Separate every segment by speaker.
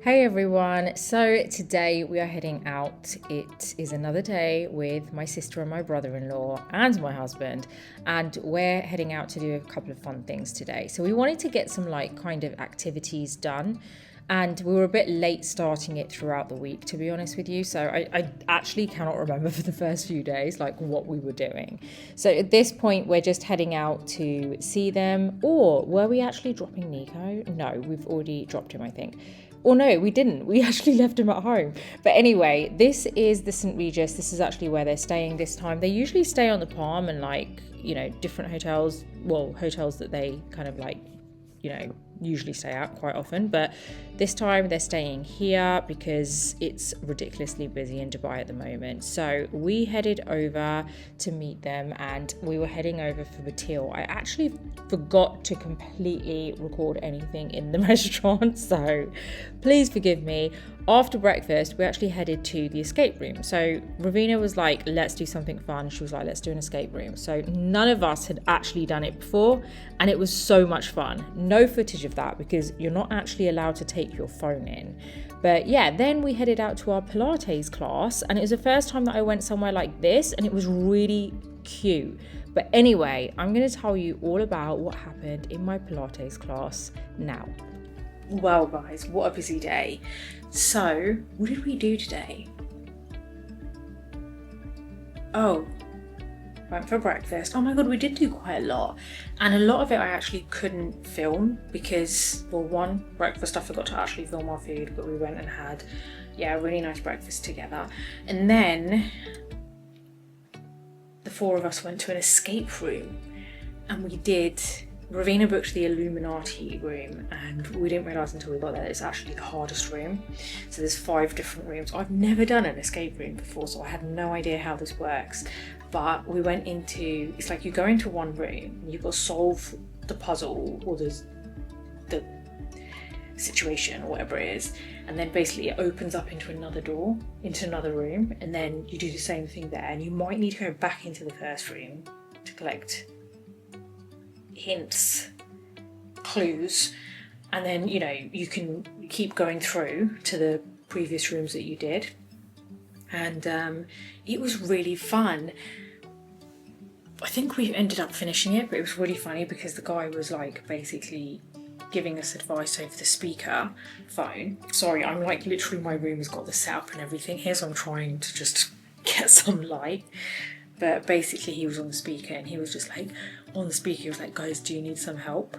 Speaker 1: Hey everyone, so today we are heading out. It is another day with my sister and my brother-in-law and my husband, and we're heading out to do a couple of fun things today. So we wanted to get some kind of activities done, and we were a bit late starting it throughout the week, to be honest with you. So I actually cannot remember for the first few days what we were doing. So at this point we're just heading out to see them. Or were we actually dropping Nico? No, we've already dropped him, I think. Or no, we didn't. We actually left him at home. But anyway, this is the St. Regis. This is actually where they're staying this time. They usually stay on the Palm and different hotels. Well, hotels that they kind of usually stay at quite often. But this time they're staying here because it's ridiculously busy in Dubai at the moment. So we headed over to meet them, and we were heading over for the till. I actually forgot to completely record anything in the restaurant, so please forgive me. After breakfast, we actually headed to the escape room. So Ravina was like, let's do something fun. She was like, let's do an escape room. So none of us had actually done it before, and it was so much fun. No footage of that because you're not actually allowed to take your phone in. But yeah, then we headed out to our Pilates class, and it was the first time that I went somewhere like this, and it was really cute. But anyway, I'm going to tell you all about what happened in my Pilates class now. Well guys, what a busy day. So, what did we do today? Oh, went for breakfast. Oh my god, we did do quite a lot. And a lot of it I actually couldn't film because, well, one, breakfast I forgot to actually film our food, but we went and had, a really nice breakfast together. And then the four of us went to an escape room, and Ravina booked the Illuminati room, and we didn't realise until we got there that it's actually the hardest room. So there's 5 different rooms. I've never done an escape room before, so I had no idea how this works. But we went into, it's like you go into one room, and you've got to solve the puzzle or the situation or whatever it is, and then basically it opens up into another door, into another room, and then you do the same thing there, and you might need to go back into the first room to collect hints, clues, and then you can keep going through to the previous rooms that you did. And it was really fun. I think we ended up finishing it, but it was really funny because the guy was basically giving us advice over the speaker phone. Sorry, I'm literally, my room has got the setup and everything here, so I'm trying to just get some light. But basically he was on the speaker, and he was just on the speaker, he was like, guys, do you need some help?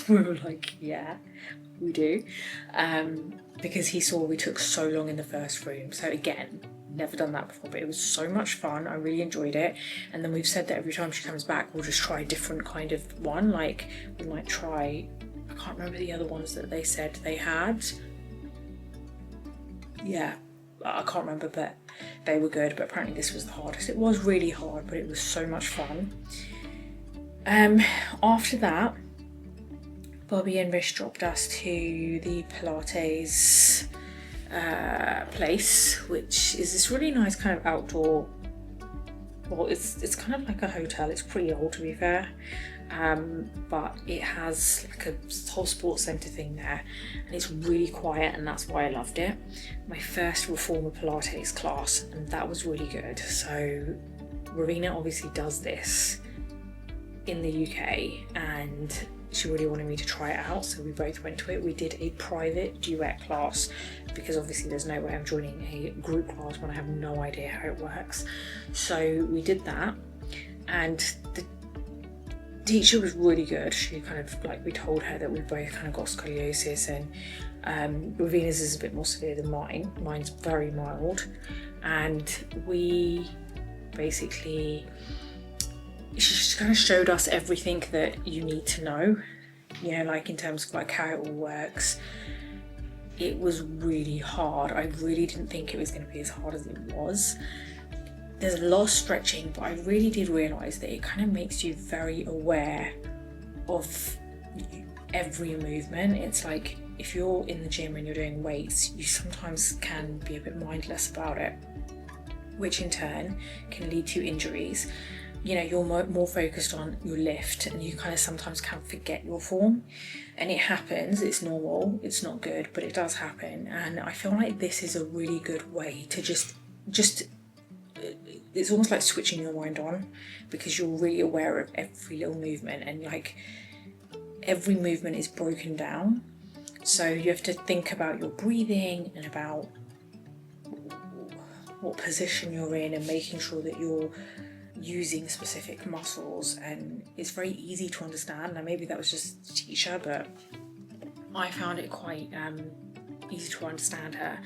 Speaker 1: We were like, yeah, we do. Because he saw we took so long in the first room. So again, never done that before, but it was so much fun. I really enjoyed it. And then we've said that every time she comes back, we'll just try a different kind of one. We might try, I can't remember the other ones that they said they had. Yeah, I can't remember, but they were good. But apparently this was the hardest. It was really hard, but it was so much fun. After that, Bobby and Rish dropped us to the Pilates place, which is this really nice kind of outdoor, well, it's kind of like a hotel. It's pretty old, to be fair, but it has a whole sports centre thing there, and it's really quiet, and that's why I loved it. My first reformer Pilates class, and that was really good. So Ravina obviously does this in the UK, and she really wanted me to try it out, so we both went to it. We did a private duet class because obviously there's no way I'm joining a group class when I have no idea how it works. So we did that, and the teacher was really good. She kind of we told her that we both kind of got scoliosis, and Ravina's is a bit more severe than mine. Mine's very mild, and we basically, she just kind of showed us everything that you need to know, in terms of how it all works. It was really hard. I really didn't think it was going to be as hard as it was. There's a lot of stretching, but I really did realise that it kind of makes you very aware of every movement. It's if you're in the gym and you're doing weights, you sometimes can be a bit mindless about it, which in turn can lead to injuries. you're more focused on your lift, and you kind of sometimes can forget your form, and it happens. It's normal, it's not good, but it does happen. And I feel like this is a really good way to just it's almost like switching your mind on, because you're really aware of every little movement, and like every movement is broken down. So you have to think about your breathing and about what position you're in, and making sure that you're using specific muscles, and it's very easy to understand. Now maybe that was just the teacher, but I found it quite easy to understand her.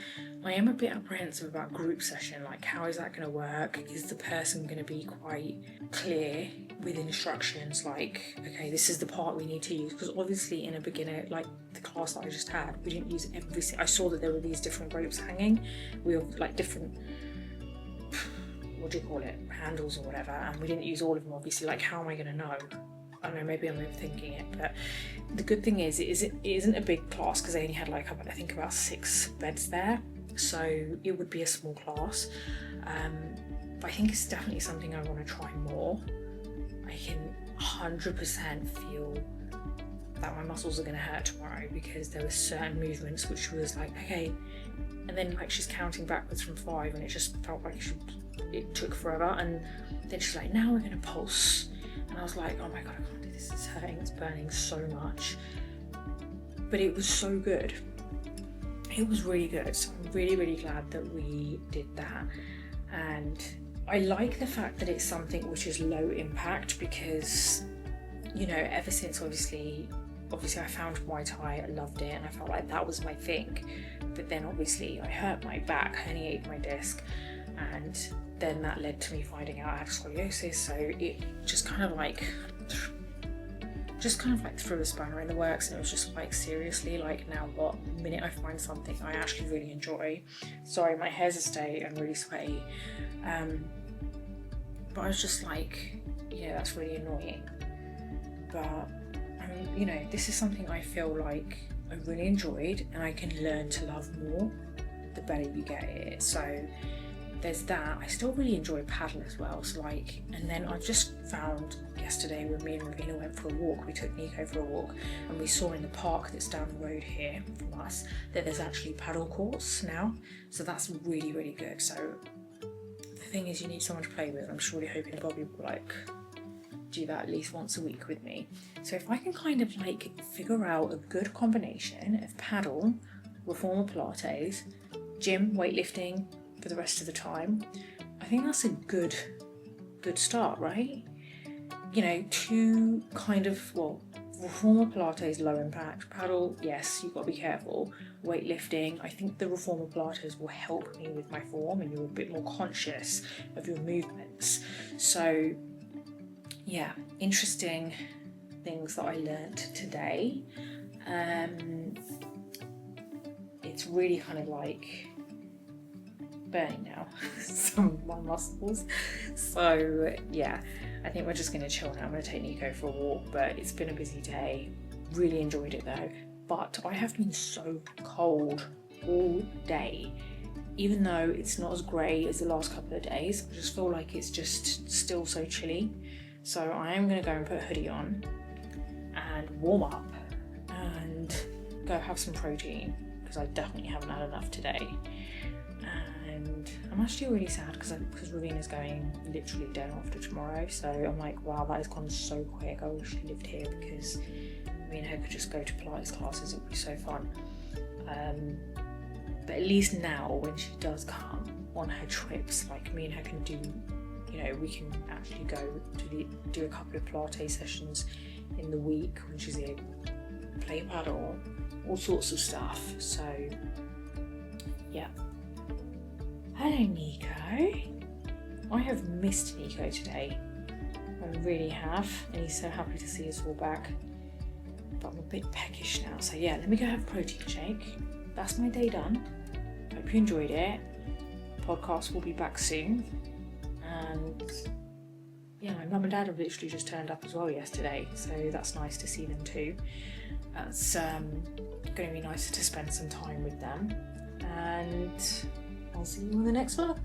Speaker 1: I am a bit apprehensive about group session, like how is that going to work? Is the person going to be quite clear with instructions, like, okay, this is the part we need to use? Because obviously in a beginner, like the class that I just had, we didn't use I saw that there were these different ropes hanging, we have like different, what do you call it, handles or whatever, and we didn't use all of them obviously. Like, how am I going to know? I don't know, maybe I'm overthinking it, but the good thing is it isn't a big class, because they only had like I think about 6 beds there, so it would be a small class. But I think it's definitely something I want to try more. I can 100% feel that my muscles are going to hurt tomorrow, because there were certain movements which was like, okay, and then like she's counting backwards from 5, and it just felt like it took forever, and then she's like, now we're going to pulse, and I was like, oh my god, I can't do this, it's hurting, it's burning so much. But it was so good, it was really good. So I'm really glad that we did that. And I like the fact that it's something which is low impact, because ever since obviously I found Muay Thai, I loved it, and I felt like that was my thing. But then obviously I hurt my back, herniated my disc, and then that led to me finding out I had scoliosis. So it just kind of like threw a spanner in the works, and it was just like, seriously, like now what? The minute I find something I actually really enjoy. Sorry, my hair's a state, I'm really sweaty. But I was just like, yeah, that's really annoying. But this is something I feel like I really enjoyed, and I can learn to love more the better you get at it. So there's that. I still really enjoy paddle as well. So like, and then I've just found yesterday when me and Ravina went for a walk, we took Nico for a walk, and we saw in the park that's down the road here from us that there's actually paddle courts now. So that's really good. So the thing is, you need someone to play with. I'm just really hoping Bobby will like do that at least once a week with me. So if I can kind of like figure out a good combination of paddle, reformer Pilates, gym, weightlifting for the rest of the time, I think that's a good start, right? 2 kind of, well, reformer Pilates low impact, paddle, yes, you've got to be careful. Weightlifting, I think the reformer Pilates will help me with my form, and you're a bit more conscious of your movements. So yeah, interesting things that I learned today. It's really kind of like burning now, some of my muscles. So yeah, I think we're just going to chill now. I'm going to take Nico for a walk, but it's been a busy day. Really enjoyed it though. But I have been so cold all day. Even though it's not as grey as the last couple of days, I just feel like it's just still so chilly. So I am going to go and put a hoodie on and warm up and go have some protein, because I definitely haven't had enough today. And I'm actually really sad because Ravina's going literally day after tomorrow. So I'm like, wow, that has gone so quick. I wish she lived here, because me and her could just go to Pilates classes. It would be so fun. But at least now, when she does come on her trips, like me and her can do, we can actually go to do a couple of Pilates sessions in the week when she's able to play paddle, all sorts of stuff. So yeah. Hello Nico. I have missed Nico today. I really have, and he's so happy to see us all back. But I'm a bit peckish now, so yeah, let me go have a protein shake. That's my day done. Hope you enjoyed it. Podcast will be back soon. And yeah, my mum and dad have literally just turned up as well yesterday, so that's nice to see them too. That's going to be nicer to spend some time with them. And I'll see you in the next vlog.